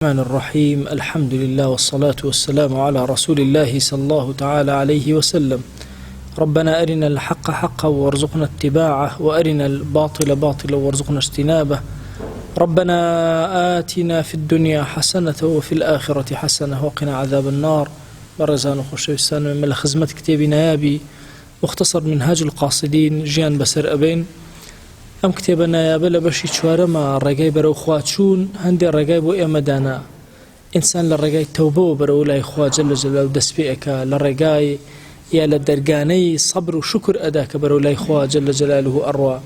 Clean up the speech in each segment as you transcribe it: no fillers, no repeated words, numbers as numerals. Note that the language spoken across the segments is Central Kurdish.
الرحمن الرحيم. الحمد لله والصلاة والسلام على رسول الله صلى الله تعالى عليه وسلم. ربنا أرنا الحق حقا وارزقنا اتباعه، وأرنا الباطل باطلا وارزقنا اجتنابه. ربنا آتنا في الدنيا حسنة وفي الآخرة حسنة وقنا عذاب النار. برزان خوشويستان من خدمة كتابنا يابي مختصر منهاج القاصدين جيان بسر أبين. ئەم کتێبە نایابە لە بەشی چوارەمە ڕێگای بەرەو خواچوون هەندێک ڕێگای بۆ ئێمەدانا. ئینسان لە ڕێگای تەوبەوە بەرەو لای خوا جەل جەلالوهو دەست پێ ئەکا، لە ڕێگای یا لە دەرگانەی سەبر و شکر ئەدا کە بەرەو لای خوا جەل جەلالوهو ئەڕوا،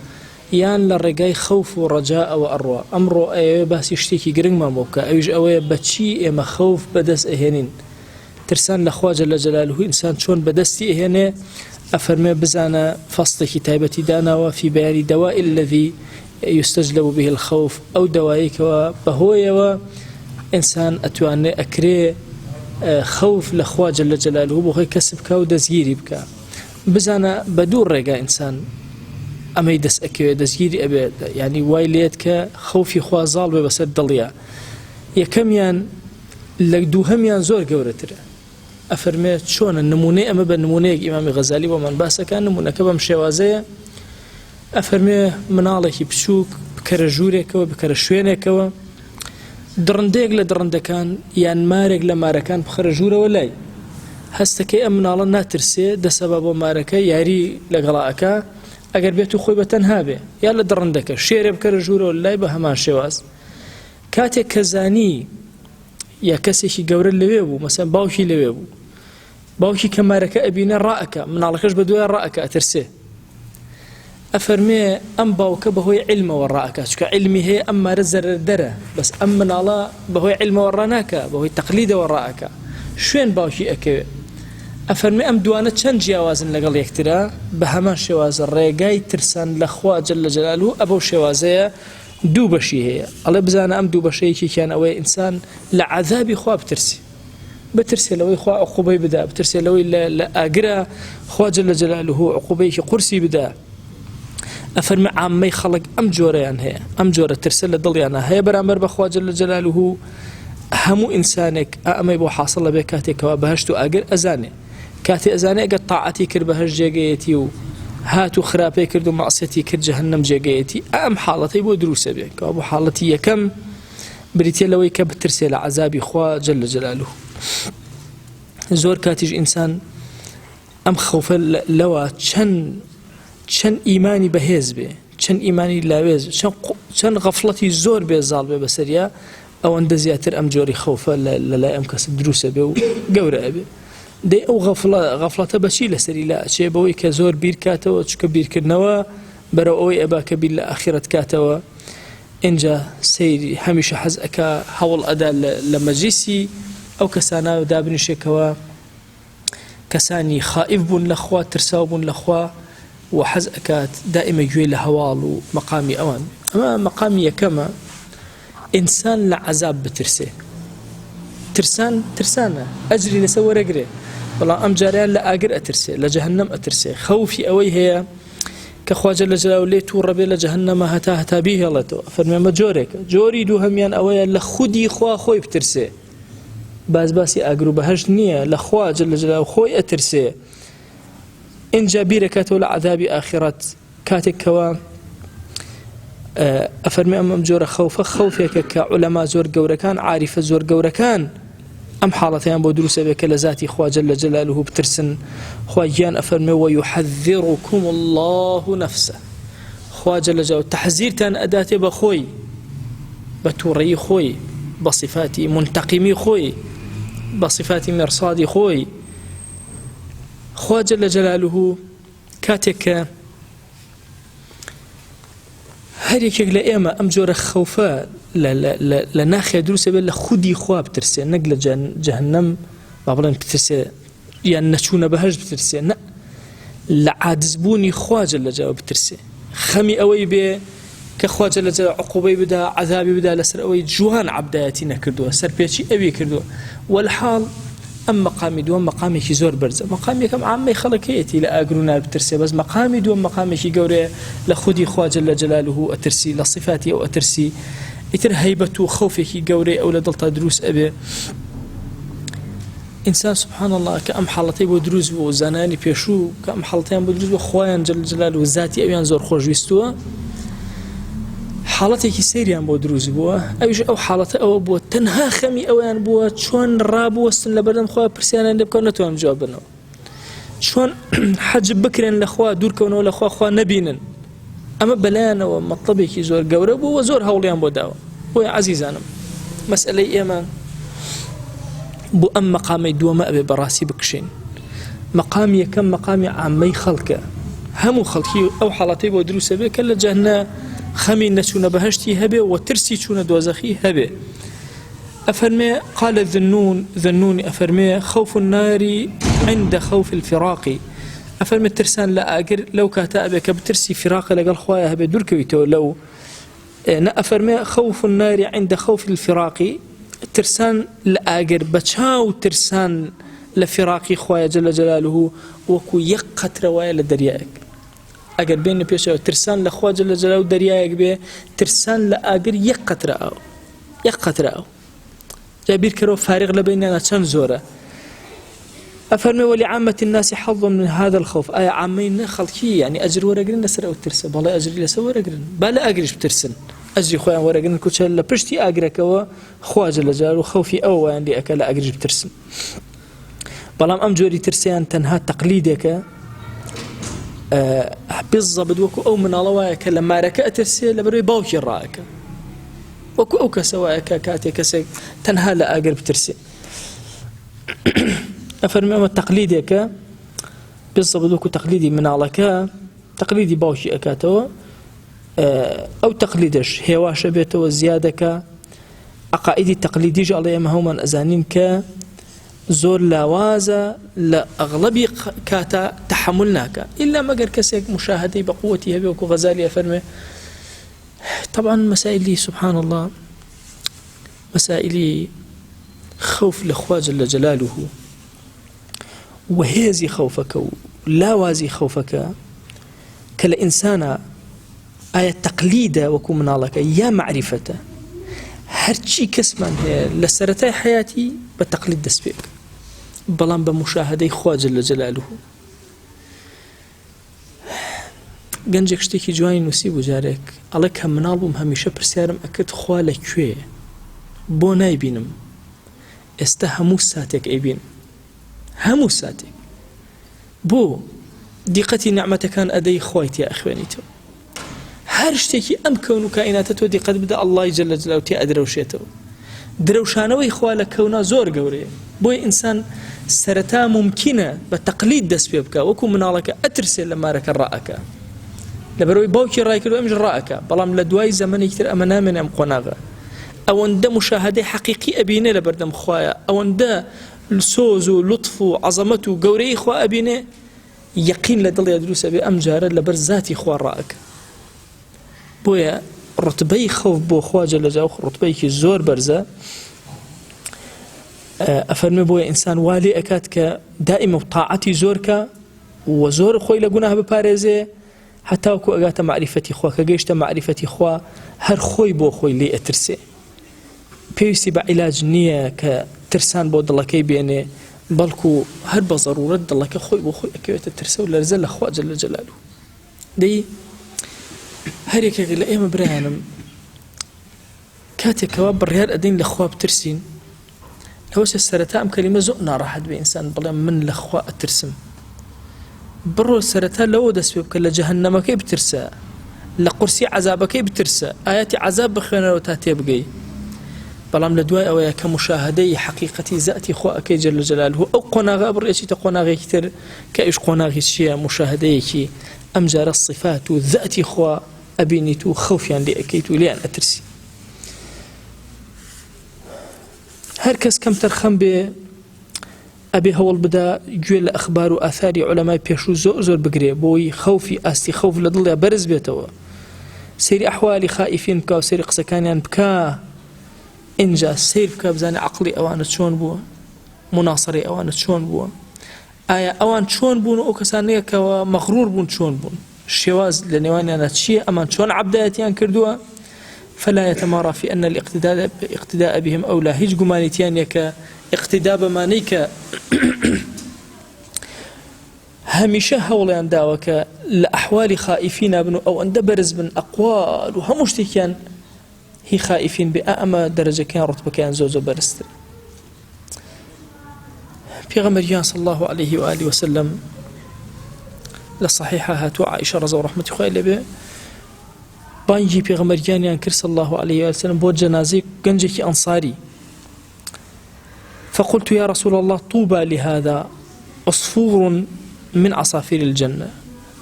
یان لە ڕێگای خەوف و ڕەجاءەوە ئەڕوا. ئەمڕۆ ئەوێ باسی شتێکی گرنگمان بۆ بکە، ئەویش ئەوەیە بەچی ئێمە خەوف بەدەست ئەهێنین. ترسان لە خوا جەل جەلالوهو ئینسان چۆن بەدەستی ئەهێنێ. أفرمي بزانا فصل كتابتي دانا وفي بيان دواء الذي يستجلب به الخوف أو دوائك وبهوية وإنسان أتواني أكري خوف لخوا جل جلاله بخي كسبك ودزجيري بك بزانا بدور رجاء إنسان أما يدس أكي دزجيري أبي يعني وايليتك خوفي خوا ظالبه بس الضليا يكميان لدوهميان زور جورتر. أفرمي شون النمونة أما بالنمونة إمام غزالي ومن باسا كان نمونة كبم شوازية. أفرمي منالك بشوك بكرجورك وبكرشوينك و درندق لدرندكان يان مارق لماركان بخرجورة ولاي هستكي أمنالا ناترسي ده سبب ماركا ياري لقلاءك أقر بيتو خوي بتنهابه يالا درندك شيري بكرجورة ولاي بهمان شواز كاتي كزاني یا کەسێکی گەورە لەوێ بوو، مەسەن باوکی لەوێ بوو، باوکی کەمارەکە ئەبینە ڕائەکە، مناڵەکەش بە دوای ڕائەکە ئەترسێ. ئەفەرمێ ئەم باوکە بەهۆی عیلمەوە ڕائەکە، چونکە عیلمی هەیە ئەم مارە زەرەردەرە، بەس ئەم مناڵە بەهۆی عیلمەوە ڕاناکە، بەهۆی تەقلیدەوە ڕائەکە، شوێن باوکی ئەکەوێ. ئەفەرمێ ئەم دوانە چەند جیاوازن لەگەڵ یەکترا، بە هەمان شێوازە ڕێگای ترسان لە خوا جەل جەلالوهو ئەبەو شێوازەیە دوو بەشی هەیە. ئەڵێ بزانە ئەم دوو بەشەیەکیان ئەوەیە ئینسان لە عەذابی خوا بترسی، بترسێ لەوەی خوا عقوبەی بدا، بترسێ لەوەی لە ئاگرا خوا جەل جەلالوهو عقوبەیەکی قورسی بدا. ئەفەرمێ عامەی خەڵک ئەم جۆرەیان هەیە، ئەم جۆرە ترسە لە دڵیانە هەیە بەرامبەر بە خوا جەل جەلالوهو. هەموو ئینسانێک ئەمەی بۆ حاصڵ ئەبێ کاتێکەوە بەهەشت و ئاگر ئەزانێ، کاتێ ئەزانێ ئەگەر تاعەتی کرد بەهەشت جێگەیەتی و هاتو خراپەی کرد و مەعسیەتی کرد جەهەنەم جێگەیەتی. ئەم حاڵەتەی بۆ دروستە بێ کە بۆ حاڵەتی یەکەم بریتێ لەوەی کە بترسێ لە عەذابی خوا جەل جەلالوهو. زۆر کاتیش ئینسان ئەم خەوفە لەوە چەند ئیمانی بەهێز بێ، چەند ئیمانی لاوێز، چەند غەفڵەتی زۆر بێزاڵ بێ بەسەریا، ئەوەندە زیاتر ئەم جۆری خەوفە لەلای ئەم کەسە دروستە بێ و گەورە ئەبێ. دەی ئەو غەفڵەتە بەچی لەسەری لا ئەچێ؟ بەوەی کە زۆر بیر کاتەوە، چکە بیرکردنەوە بەرەو ئەوەی ئەبا کە بیر لە ئاخرەت کاتەوە. ئینجا سەیری هەمیشە حەز ئەکا هەوڵ ئەدا لە مەجلیسی ئەو کەسانە دابنیشێکەوە کەسانی خائف بوون لە خوا، ترساو بوون لە خوا، و حەز ئەکات دائیمە گوێ لە هەواڵ و مەقامی ئەوان. ئەمە مەقامی یەکەمە، ئینسان لە عەذاب بترسێ. ترسان ترسانە ئەجری لەسەر وەرەگرێ، بەڵام ئەم جاریان لە ئاگر ئەترسێ، لە جەهەنەم ئەترسێ. خەوفی ئەوەی هەیە کە خوا جەل جەلالوهو لێ تووڕە بێ لە جەهەنەمە هەتا بیهێڵێتەوە. فەرمێمە جۆرێکە. جۆری دووهەمیان ئەوەیە لە خودی خوا خۆی بترسێ، باسی ئاگر و بەهەشت نییە، لە خوا جەل جەلالوهو خۆی ئەترسێ. ئینجا بیرەکاتەوە لە عەذابی ئاخرەت کاتێکەوە ئەفەرمێ ئەم جۆرە خەوفێکە کە عولەما زۆر گەورەکان، عاریفە زۆر گەورەکان ئەم حاڵەتیان بۆ دروستە بێ کە لە ذاتی خوا جەل جەلالوهو بترسن. خوا گیان ئەفەرمێ وەیحەذیڕکم الله نەفسە، خوا جەل جەلالوهو تەحذیرتان ئەداتێ بە خۆی، بە تووڕەیی خۆی، بە صفاتی منتەقیمی خۆی، بە صفاتی مێرسادی خۆی. خوا جەل جەلالوهو کاتێک کە هەر یەکێک لە ئێمە ئەم جۆرە خەوفە لە ناخێ دروستە بێت لە خودی خوا بترسێ، نەک لە جەهەنەم با بڵێن بترسێ یان نەچوونە بەهەشت بترسێ، نە، لە عاجزبوونی خوا جەل جەلالوهو بترسێ. خەمی ئەوەی بێ کە خوا جەل جەلالوهو عقوبەی بدا، عەذابی بدا لەسەر ئەوەی جوان عەبدایەتی نەکردووە، سەرپێچی ئەوی کردووە. وەلحاڵ ئەم مەقامی دووەم مەقامێکی زۆر بەرزە. مەقامی یەکەم عامەی خەڵکەیەتی لە ئاگر و نار بترسێ، بەس مەقامی دووەم مەقامێکی گەورەیە، لە خودی خوا جەل جەلالوهو ئەترسی، لە صفاتی ئەو ئەترسی. ئیتر هەیبەت و خەوفێکی گەورەی ئەو لە دڵتا دروست ئەبێ. ئینسان سبحان الله کە ئەم حاڵەتەی بۆ دروست بوو و زانانی پێشوو کە ئەم حاڵەتیان بۆ دروست بوو خۆیان جەل جەلال و زاتی ئەویان زۆر خۆشویستووە، حاڵەتێکی سەیریان بۆ دروست بووە. ئەویش ئەو حاڵەتە ئەوە بووە تەنها خەمی ئەویان بووە چۆن ڕابوەستن لە بەردەم خوا پرسیانیان لێ بکەن نەتوانن جواب بدەنەوە، چۆن حەجب بکرێن لە خوا دوورکەونەوە لە خوا نەبینن. ئەمە بەلایەنەوە مەطلبێکی زۆر گەورە بوو و زۆر هەوڵیان بۆ داوە. بۆیە عەزیزانم مەسئلەی ئێمە بۆ ئەم مەقامی دووەمە ئەبێ بەڕاستی بکشین. مەقامی یەکەم مەقامی عامەی خەڵکە، هەموو خەڵکی ئەو حاڵەتەی بۆ دروستە بێ کە لە جەهەنە خەمی نەچوونە بەهەشتی هەبێ و ترسی چوونە دۆزەخی هەبێ. ئەفەرمێ قال ذنون ئەفەرمێ خوف النار عند خوف الفراق، ئەفەرمێ ترسان لە ئاگر لەو کاتە ئەبێ کە بترسی فراقە لەگەڵ خوایە هەبێ دوورکەویتەوە لەو ئەفەرمێ خوف النار عند خوف الفراق، ترسان لە ئاگر بەچاو ترسان لە فراقی خوایە جەل جەلاله وەکو یەک قەترە وایە لە دەریایەک. ئەگەر بێنە پێشەوە ترسان لە خوا جەل جەلاله دەریایەک بێ، ترسان لە ئاگر یەک قەترە ئاو، یەک قەترە ئاو. جا بیرکەرەوە فارغ لە بینیانە چەند زۆرە. ئەفەرمێ ولعامة الناس حظ من هذا الخوف، ئایا عامەی خەڵکی یعنی ئەجر وەرەگرن لەسەر ئەو ترسە؟ بەڵێ ئەجری لەسەر وەرەگرن، با لە ئاگریش بترسن، ئەجری خۆیان وەرەگرن کوچە لە پشتی ئاگرەکەوە خوا جەل جەلاله و خەوفی ئەوەیان لێ ئەکە لە ئاگریش بترسن. بەڵام ئەم جۆری ترسیان تەنها تەقلیدێکە، بالضبط وەکو ئەو مناڵە وایە کە لە مارەکە ئەترسێ لە بەروی باوکی ڕائەکە، وەکو ئەو کەسە وایە کە کاتێک کەسێک تەنها لە ئاگر بترسێ. ئەفەرمێ ئەمە تەقلیدێکە، بالضبط وەکو تەقلیدی مناڵەکە تەقلیدی باوکی ئەکاتەوە، ئەو تەقلیدش هێواشە بێتەوە زیادەکە. عەقائیدی تەقلیدیش ئەڵێ ئێمە هەومان ئەزانین کە زۆر لاوازە لە ئەغڵەبی کاتە تەحمل ناکە، ئیلا مەگەر کەسێک مشاهدەی بە قووەتی هەبێ وەکو غەزالی ئەفەرمێ. طبعا مسائلی سبحان الله مسائلی خوف لخوا جل جلاله وهێزی خەوفەکە و لاوازی خەوفەکە کە لە ئینسانە ئایا تەقلیدە وەکو مناڵەکە یا معریفەتە. هەرچی کەسمان هەیە لە سەرەتای حیاتی بە تەقلید دەست پێ بکە، بەڵام بە مشاهدەی خوا جل جلاله. گەنجێک شتێکی جوانی نووسی بوو جارێک، ئەڵێ کە مناڵ بووم هەمیشە پرسیارم ئەکرد خوا لەکوێیە، بۆ نایبینم، ئێستا هەموو ساتێک ئەیبین، هەموو ساتێک. بۆ دیقەتی نعمەتەکان ئەدەی خوای تیا ئەخوێنیتەوە. هەر شتێکی ئەم کەون و کائیناتە تۆ دیقەت بدە ئەڵڵای جەل جەلاله تیا ئەدرەوشێتەوە. درەوشانەوەی خوا لە کەونا زۆر گەورەیە، بۆیە ئینسان سەرەتا ممکنە بە تەقلید دەست پێ بکە، وەکو مناڵەکە ئەترسێ لە مارەکە ڕائەکە، لەبەرەوەی باوکی ڕای کردو ئەمیش ڕائەکە، بەڵام لە دوای زەمەنێکی تر ئەمە نامێنێ ئەم قۆناغە. ئەوەندە مشاهدەی حەقیقی ئەبینێ لە بەردەم خوایە، ئەوەندە سۆز و لطف و عەزەمەت و گەورەی خوا ئەبینێ، یەقین لە دڵیا دروستە بێ ئەم جارە لەبەر زاتی خوا ڕائەکە. بۆیە ڕتبەی خەوف بۆ خوا جەل جەلاله ڕتبەیەکی زۆر بەرزە. ئەفەرمێ بۆیە ئینسان وا لێ ئەکات کە دائیمە تاعەتی زۆر کە و زۆر خۆی لە گوناه بپارێزێ، هەتاوکو ئەگاتە معریفەتی خوا، کە گەیشتە معریفەتی خوا هەر خۆی بۆ خۆی لێ ئەترسێ. پێویستی بە عیلاج نییە کە ترسان بۆ دڵەکەی بێنێ، بەڵکو هەر بە ضرورەت دڵەکە خۆی بۆ خۆی ئەکەوێتە ترسە و لەرزە لە خوا جەل جەلاله. دەی هەر یەکێک لە ئێمە برایانم کاتێکەوە بڕیار ئەدەین لە خوا بترسین، ئەوەسە سەرەتا ئەم کەلیمە زۆر ناڕەحەت بێ ئینسان بڵێ من لە خوا ئەترسم. بڕۆ سەرەتا لەوە دەست پێ بکە لە جەهەنەمەکەی بترسە، لە قورسی عەزابەکەی بترسە، ئاەتی عەزاب بخوێنەوە تا تێبگەی. بەڵام لە دوای ئەوەیە کە مشاهدەی حەقیقەتی زاتی خوا ئەکەی جەل جەلاله، ئەو قۆناغە بڕێچیتە قۆناغێکی تر کە ئیش قۆناغی چییە؟ مشاهدەیەکی ئەم جارە صفات و زاتی خوا ئەبینیت و خەوفیان لێ ئەکەیت و لێیان ئەترسی. هەر کەس کەمتر خەم بێ ئەبێ هەوڵ بدا گوێ لە ئەخبار و ئاثاری عولەمای پێشوو زۆر زۆر بگرێ، بۆی خەوفی ئاستی خەوف لە دڵیا بەرز بێتەوە. سەیری ئەحوالی خائیفین بکە و سەیری قسەکانیان بکە، اینجا سیر بکە بزانێ عەقڵی ئەوانە چۆن بووە، مناسەڕی ئەوانە چۆن بووە، ئایا ئەوان چۆن بوون و ئەو کەسانەیە کەوە مەغڕور بوون چۆن بوون، شێواز لە نێوانیانە چییە، ئەمان چۆن عەبدایەتیان کردووە. فلا يتمارى في أن الاقتداء بهم أولى. هیچ گومانیتیان کە اقتدا بەمانەی کە هەمیشە هەوڵیان داوە کە لە ئەحوالی خائیفین بن و ئەو ئەندە بەرز بن ئەقوال و هەموو شتێکیان هی خائیفین بێ، ئەمە دەرەجەکەیان ڕوتبەکەیان زۆر بەرزتر. پێغەمبەریان صلی الله عليه وآله وسلم لە صحیحە هاتووە عائشە ڕەزا و ڕەحمەتی خوای لێبێ بانگی پێغەمبەریانیان کرد صلی الله عليه وسلم بۆ جەنازەی گەنجێکی ئەنساری. فقلت يا رسول الله طوبى لهذا عصفور من عصافير الجنة.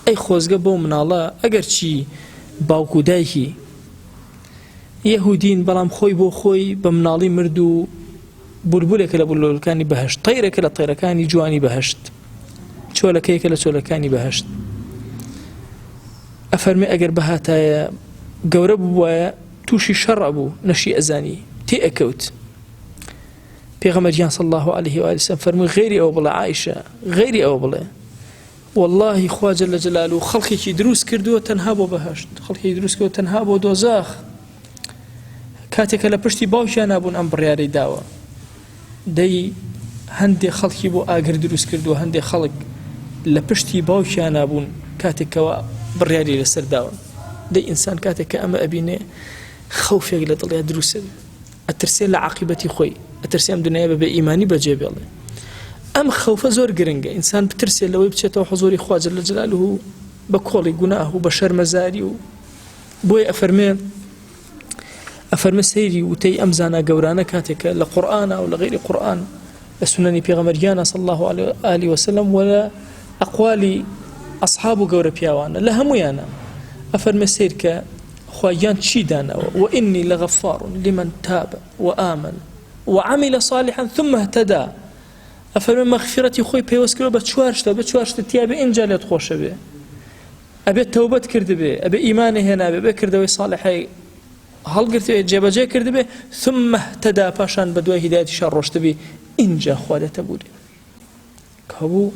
أي خۆزگە بۆ مناڵە ئەگەر چی باوکو دایکی یەهودین بەڵام خۆی بۆ خۆی بە مناڵی مرد و بولبولێکە لە بولبولەکانی بەهەشت، طەیرێکە لە طەیرەکانی جوانی بەهەشت، چۆلەکەیەکە لە چۆلەکانی بەهەشت. ئەفەرمێ ئەگەر بەهاتایە گەورە بووایە تووشی شەڕ بوو نەشی ئەزانی تێ ئەکەوت. پێغەمبەریان صلی الله عليه وآله وسلم فەرمووی غێری ئەوە بڵێ عائشە، غێری ئەوە بڵێ والله خوا جل جلاله خەڵکێکی دروست کردووە تەنها بۆ بەهەشت، خەڵکی دروست کردووە تەنها بۆ دۆزەخ. کاتێکە لە پشتی باوکیان نابوون ئەم بڕیارەی داوە، دەی هەندێک خەڵکی بۆ ئاگر دروست کردووە، هەندێک خەڵک لە پشتی باوکیان نابوون کاتێکەوە بڕیاری لەسەر داوە. دەی ئینسان کاتێککە ئەمە ئەبینێ خەوفێک لە دڵیا دروستە، ئەترسێ لە عاقبەتی خۆی، ئەترسێ ئەم دنیای بەبێ ئیمانی بەجێ بێڵێ. ئەم خەوفە زۆر گرنگە، ئینسان بترسێ لەوەی بچێتەوە حضوری خوا جل جلاله بە کۆڵی گوناه و بە شەرمەزاری. و بۆیە ئەفەرمە سەیری وتەی ئەم زانە گەورانە کاتێکە لە قورئانە و لە غەیری قورئان لە سونەنی پێغەمبەریانە صلی الله عليه وسلم و لە ئەقوالی ئەصحاب و گەورە پیاوانە لە هەمویانە ئەفەرمە سەیر کە خوایان چی دانەوە وإني لغفار لمن تاب وآمن وعمل صالحا ثم اهتدى. ئەفەرمێ مەغفرەتی خۆی پێوەست کردووە بە چوار شتە تیابێ ئینجا لێت خۆشە بێ، ئەبێت تەوبەت کردبێ، ئەبێ ئیمانی هێنابێ، بێ کردەوەی صالحی هەڵگرتوێ جێبەجێ کردبێ، ثم اهتدى پاشان بە دوای هیدایەتیشان ڕۆشتبێ، ئینجا خوا دەتەبووری کەبوو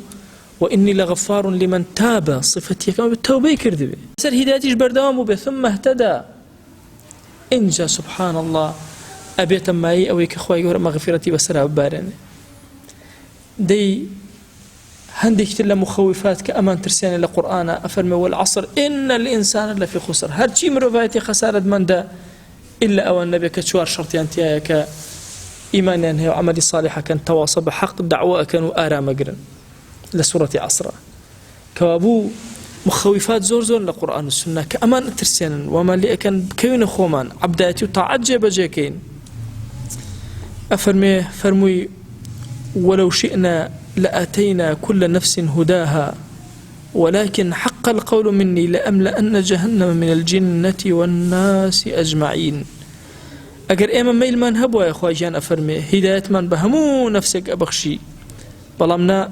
وإني لغفار لمن تاب صفتي كما بالتوبة كردبي سر هدايتيش بردوام به ثم اهتدى إنجا سبحان الله أبيت ماي أو كخواي يقول مغفرتي بسرها ببارني دي هندك تلا مخوفات كأمان ترسيان للقرآن أفرمي والعصر إن الإنسان لفي خسر هرشي مروفاتي خسارة من دا إلا أو النبي كشوار شرطيان تيايا كإيمان هي وعمل صالحة كان تواصل بحق الدعوة كانوا آرام قرن لسورة عصرة كوابو مخوفات زور للقرآن والسنة كأمان ترسيان وما اللي كان بكوين خومان عبداتي وتعجب جاكين فرمي ولو شئنا لآتينا كل نفس هداها ولكن حق القول مني لأملأن جهنم من الجنة والناس أجمعين. أجر إيمان ميل من هبوا يا خواجان أفرمي هداية من بهمو نفسك أبخشي بلامنا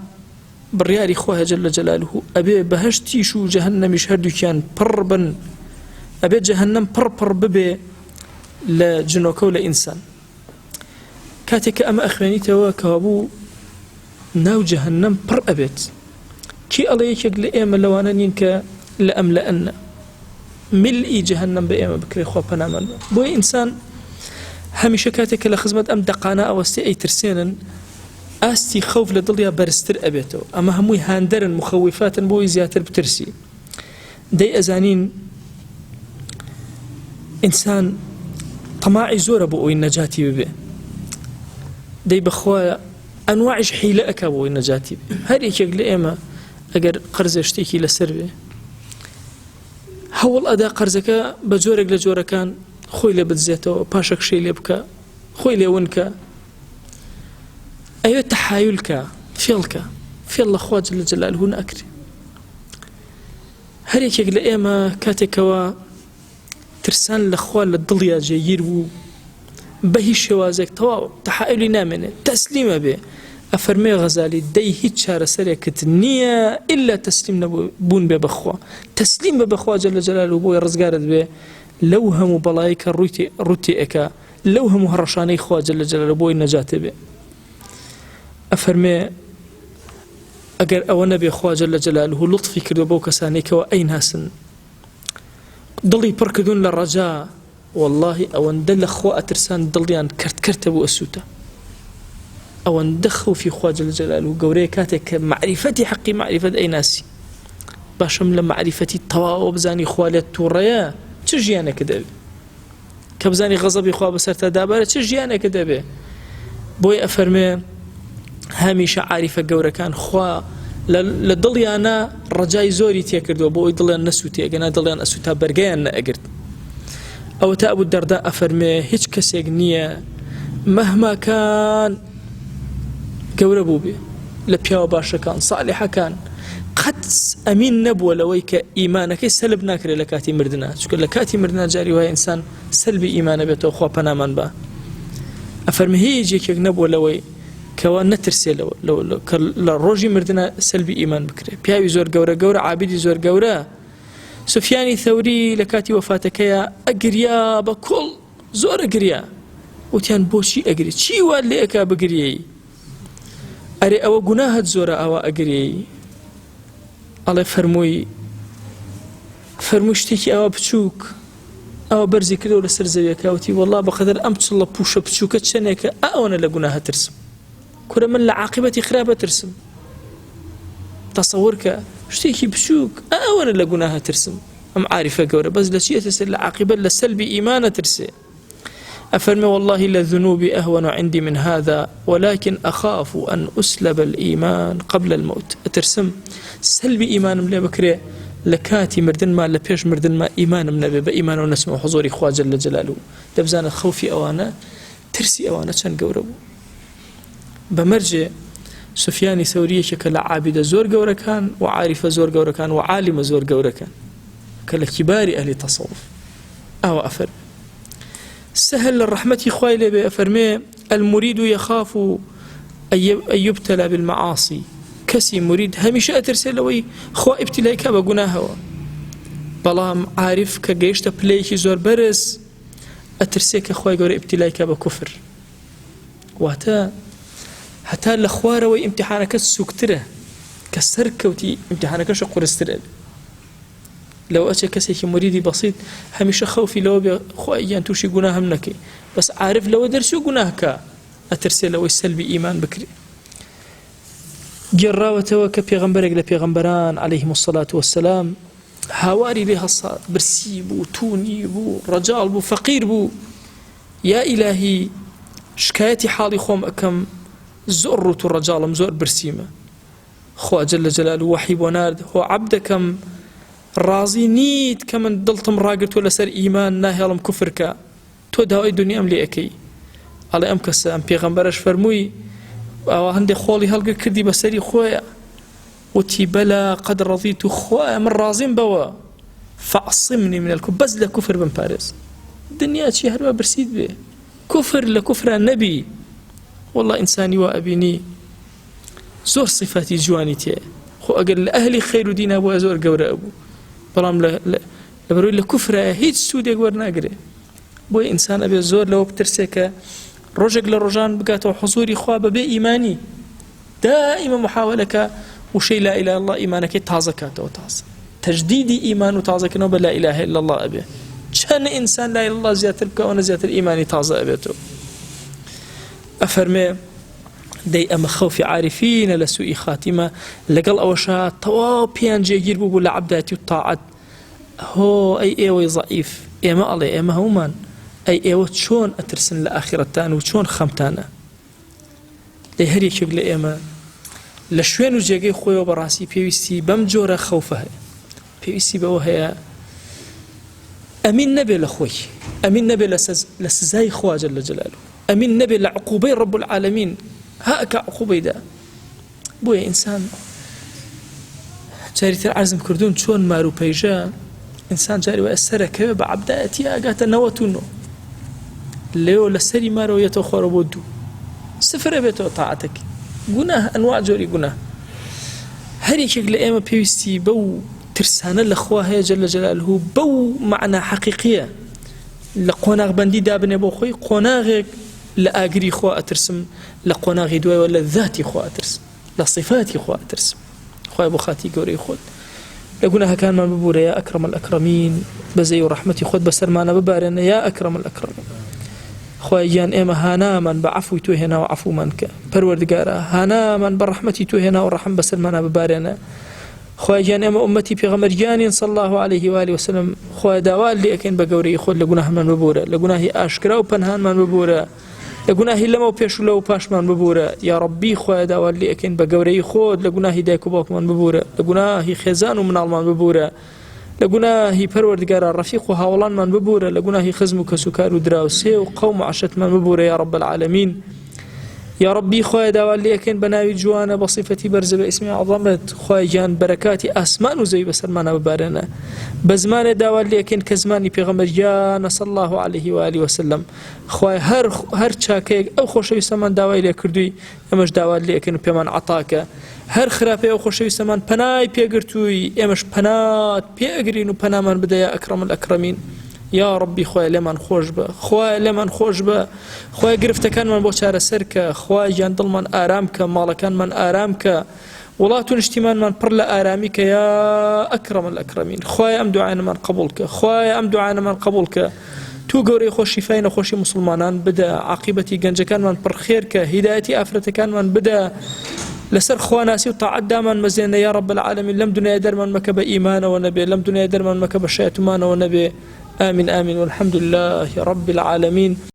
برياري خواه جل جلاله أبي بهشتي شو جهنم يشهدو كان بربن أبي جهنم بربر ببي لجنوكو لإنسان كاتك أما أخوانيته وكابو ناو جهنم بر أبيت كي الله يكيق لإيما لوانا نينك لأملأن ملئي جهنم بإيما بكري خواه بنامن بوي إنسان هميشه كاتك لخزمت أم دقانا أو استي أي ترسينا أستي خوف لدليا برستر أبيتو أما هموي هاندرن مخوفات بوي زياتر بترسي دي أزانين إنسان طماعي زورة بوي النجاتي ببي دي بخوا أنواعش حيلة أكابوي النجاتي ببي هاري يكيق لإيما أقر قرزة اشتيكي لسربي هول أدا قرزك بجورك لجوركان خوي لبتزيتو باشك شي لبكا خوي لونكا أيوة تحايلك في الله خوا جل جلاله نأكري هريك يقل إيما كاتكوا ترسان لخوا للضليا جيرو بهي الشوازك تواو تحايلي نامنه تسليم به أفرمي غزالي دي هيت شار سريكت النية إلا تسليم بون ببخوا تسليم ببخوا جل جلاله بو يرزقارد به لو هم بلايك روتي إكا لو هم هرشاني خوا جل جلاله بو النجاة به أفرمي أجر أو نبي خوا جل جلاله لطفي كردو بو كسانيك وأين هاسن ضلي بركدون للرجاء والله ئەوەندە لە خوا ئەترسان دڵیان کردکردە بۆ ئەسووتە ئەوەندە خەوفی خوا جەل جەلالوه گەورەیە کاتێک کە معریفەتی حەقی معریفەت ئەیناسی باشم لە معریفەتی تەواوە بزانی خوا لێت تووڕەیە چ ژیانێکە دەبێ کە بزانی غەزەبی خوا بەسەرتا دابارە چ ژیانێکە دەبێ بۆی ئەفەرمێ هەمیشە عاریفە گەورەکان خوا لە دڵیانە ڕەجای زۆری تێکردووە بۆ ئەوی دڵیان نەسووتێ ئەگەنا دڵیان ئەسووتا بەرگەیان نەئەگرت ئەوە تا ئەبوو دەردە ئەفەرمێ هیچ کەسێک نییە مەهما کان گەورە بوو بێ لە پیاوە باشەکان ساڵحەکان قەت ئەمین نەبووە لەوەی کە ئیمانەکەی سەلب ناکرێت لە کاتی مردنا چونکە لە کاتی مردنا جاری وایە ئینسان سەلبی ئیمانە بێتەوە خوا پەنامان بە ئەفەرمێ هیچ یەکێک نەبووە لەوەی کەوا نەترسێ لە ڕۆژی مردنا سەلبی ئیمان بکرێ پیاوی زۆر گەورە عابیدی زۆر گەورە سفیانی ثەوری لە کاتی وەفاتەکەیە ئەگریا بە کوڵ زۆر ئەگریا وتیان بۆچی ئەگری چی وا لێ ئەکا بگریەی ئەرێ ئەوە گوناهت زۆرە ئەوە ئەگریەی ئەڵێ فەرمووی شتێکی ئەوە بچووک ئەوە بەرزی کردەوە لەسەر زەویەکە وتی وەڵڵا بەقەدەر ئەم چڵە پوشە بچووکە چەندێکە ئەوەنە لە گوناهە ترسم کورە من لە عاقبەتی خراپە ترسم تەسەوور کە شتێکی بچووک ئەوەنە لە گوناهە ترسم ئەم عاریفە گەورە بەس لە چیە ترسێ لە عاقبەت لە سەلبی ئیمانە ترسێ أفرمي والله للذنوب أهون عندي من هذا ولكن أخاف أن أسلب الإيمان قبل الموت أترسم سلبي إيمان ملي بكري لكاتي مردن ما لبيش مردن ما إيمان من نبي بإيمان ونسمع وحضوري خوا جل جلاله دبزان خوفي أوانا ترسي أوانا كان قوربو بمرجع سفياني ثوري شكل عابد زور قورا كان وعارف زور قورا كان وعالم زور قورا كان كالكبار أهل التصوف أو أفر سهل الرحمة خوالي بأفرمي المريد يخاف أن يبتلى بالمعاصي كسي مريد هميشه أترسل لوي خوا ابتلايك بقناهوا بلام عارف كجيشت بليكي زور برس أترسيك خواي قول ابتلايك بكفر وهتا حتى لخواره وامتحانك السكتره كسركوتي امتحانك شقرستره لو أتى كسيك مريدي بسيط هميشه خوفي لو بخوايان توشي قناه منك بس عارف لو درسو قناهك أترسل لوي سلبي إيمان بكري جراوته كبيغمبرك لبيغمبران عليهم الصلاة والسلام هاواري بها الصاد برسي بو توني بو رجال بو فقير بو يا إلهي شكايتي حالي خوم أكم زورة الرجال مزور برسيمة خوا جل جلاله وحي ونارد هو عبدكم رازي نيت كمن دلتم راقت ولا سر إيمان ناهي ألم كفرك تودها أي دنيا أم ليأكي على أمكس أم بيغمبرش فرموي أو عندي خولي هلقا كردي بسري خويا وتي بلا قد رضيت خويا من رازين بوا فعصمني من الكفر بس لكفر بن باريس الدنيا شي هربا برسيد به كفر لكفر النبي والله إنساني وأبيني زور صفاتي جوانيتي خو أقل أهلي خير دين أبو أزور قورا أبو بلام لبروي لكفر هيج سودي قورنا أقري بوي إنسان أبي زور لو بترسيك رجل لرجان بقاته حضوري خواب بإيماني دائما محاولك وشي لا إله إلا الله إيمانك تازكاته وتاز تجديد إيمان وتازكنا بلا إله إلا الله أبي كان إنسان لا إله إلا الله زيادة الكون زيادة الإيمان تازة أبيته أفرمي دي أما خوف عارفين لسوء خاتمة لقل أوشا طواب بيان جيجير بقول لعبداتي والطاعات هو أي إيوي ضعيف إيما الله إيما هومان أي إيوة شون أترسن لآخرتان وشون خمتانا لي هر يكيق لإيما لشوين وجيقي خوي وبراسي بيويستي بمجورة خوفها بيويستي بوهي أمين نبي لخوي أمين نبي لسزاي خوا جل جلاله أمين نبي لعقوبي رب العالمين هاك عقوبي دا بوي إنسان جاري تر عزم كردون شون مارو بيجا إنسان جاري وأسرك بعبداتي أقات نواتونو ليو لسري مارو يتوخر بودو سفر بيتو طاعتك قناه أنواع جوري قناه هريك لأيما بيوستي بو ترسانة لأخواه جل جلاله بو معنى حقيقية لقوناغ بندي دابن بو خوي قوناغك لأجري خوا أترسم لقوناغي دوي ولا ذاتي خوا أترسم لصفاتي خوا أترسم خوا بخاتي قوري خود لقناها كان من ببورة يا أكرم الأكرمين بزي ورحمتي خد بسرمانا ببارنا يا أكرم الأكرمين خوای گیان ئێمە هانامان بە عەفوی تۆ هێناوە عەفومان کە پەروەردگارە هانامان بە ڕەحمەتی تۆ هێناوە ڕەحم بەسەرمانە ببارێنە خوای گیان ئێمە ئومەتی پێغەمبەرگیانین صلی الله عليه و آله وسلم خوای داوا لێ ئەکەین بە گەورەی خۆت لە گوناهمان ببورە لە گوناهی ئاشکرا و پەنهانمان ببورە لە گوناهی لەمە و پێش و لەو پاشمان ببورە یا ڕەبی خوای داوا لێ ئەکەین بە گەورەی خۆت لە گوناهی دایک و باوکمان ببورە لە گوناهی خێزان و مناڵمان ببورە لە گوناهی پەروەردگارە ڕەفیق و هاوڵانمان ببورە لە گوناهی خزم و کەسوکار و دراوسێ و قەوم و عەشەتمان ببورە یا رب العالمین یا ربی خوای داوا لێ ئەکەین بە ناوی جوانە بە صیفەتی بەرزە بە ئیسمی عەظەمەت خوای گیان بەرەکاتی ئاسمان و زەوی بەسەرمانە ببارێنە بە زمانێ داوا لێ ئەکەین کە زمانی پێغەمبەرگیانە صلی الله عليه و آله وسلم خوای هەر چاکەیەک ئەو خۆشەویستەمان داوای لێ کردووی ئێمەش داوا لێ ئەکەین و پێمان عەتاکە هەر خراپەی ئەو خۆشەویستەمان پەنای پێگرتووی ئێمەش پەنات پێئەگرین و پەنامان بدە یا ئەکرەم الئەکرەمین یا ربی خوای لێمان خۆش بە خوای لێمان خۆش بە خوای گرفتەکانمان بۆ چارەسەر کە خوای گیان دڵمان ئارام کە ماڵەکانمان ئارام کە وڵات و نیشتیمانمان پڕ لە ئارامی کە یا ئەکرەم الئەکرەمین خوای ئەم دوعایەمان قبوڵ کە خوای ئەم دوعایەمان قبوڵ کە تو گەورەی خۆ شیفای نەخۆشی مسلمانان بدە عاقبەتی گەنجەکانمان پڕ خێر کە هیدایەتی ئافرەتەکانمان بدە لسر خواناسی و طاعت دامان مزينا يا رب العالمين لم دنيا درمان مكب إيمان ونبي لم دنيا درمان مكب شيطان ونبي آمين آمين والحمد لله رب العالمين.